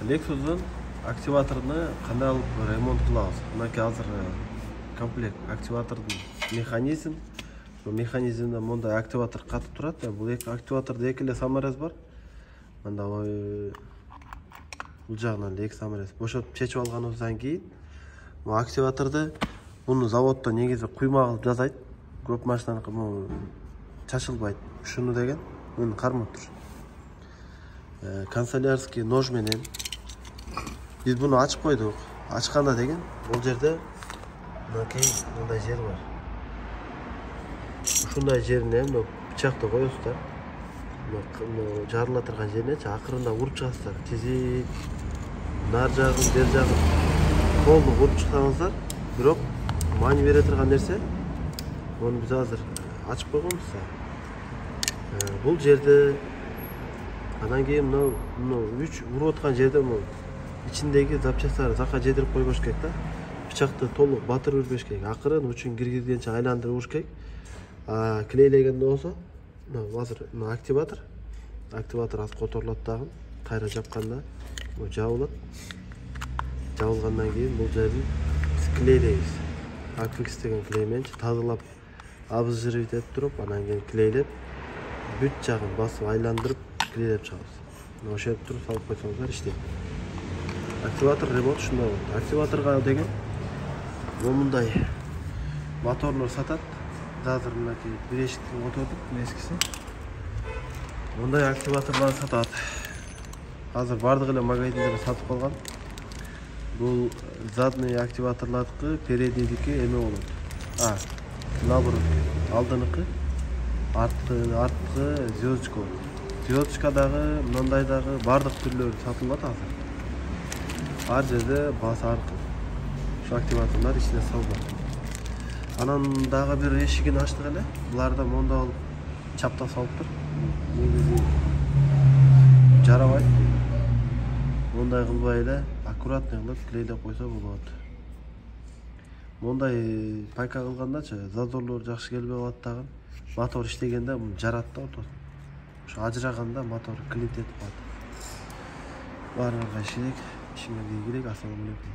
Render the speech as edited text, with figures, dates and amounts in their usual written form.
Lexus'un активаторыны кандай алып ремонт кылабыз? Мынакей азыр комплект активатордун механизм. Механизмде мондай активатор катып турат. Бул эки активатордо эки эле саморез бар. Мында бул жагынан эки саморез бошотуп чечип алганыбыздан кийин бул активаторду муну заводдо негизи куйма кылып жасайт. Көп машинаныкы могу чачылбайт. Ушуну деген муну кармап тур. Канцелярский нож менен биз буну ачып койдук. Ачканда деген бул жерде мынакей мындай жер бар. Ушундай жерине бычакты коесуздар. Жарыла турган жеринечи акырында уруп чыгасыздар. Тизип нар жагын, бер жагын толук уруп чыксаңыздар, бирок маани бере турган нерсе муну биз азыр ачып койгонбуз. Бул жерде анан кийин мына 3 уруп аткан жерде ичиндеги запчасттарды закка жетирип койбош керек да. Бычакты толук батырып үрбөш керек. Акырын учун киргизгенче айландырып уруш керек. Клейлегенде болсо азыр активатор аз которулат дагы. Кайра жапканда жабылат. Жабылгандан кийин бул жерди клейлейбиз. Акфикс деген клей менен тазалап абзжырып этип туруп, анан кийин клейлеп, бүт жагын басып айландырып клейлеп чыгабыз. Ошентип туруп салып койсоңуздар иштейт. Активатор ремонт ушундай болот. Активаторго деген мындай моторлор сатат. Азыр мынакей бир эшиктин котордук эскиси. Мындай активаторлар сатат. Азыр бардык эле магазиндерде сатып калган. Бул задний активаторлардыкы, переднийдики эме болот. Наоборот, алдыныкы, арткы звездочка болот. Звездочкадагы, мындайдагы бардык түрлөрү сатылат азыр. Ар жерде басы аркы. Ушу активаторлор ичине салынат. Анан дагы бир эшигин ачтык эле. Буларда монда алып чаптап салып тур. Негизи жарабайт. Мондай кылбай эле аккуратный кылып клейлеп койсо болот. Мондай пайка кылгандачы зазорлор жакшы келбей калат дагы. Мотор иштегенде жарат да отот. Ошо ажыраганда мотор клинт этип калат. Баарыңарга ишенек, ишиңерге ийгилик. Ассаламу алейкум.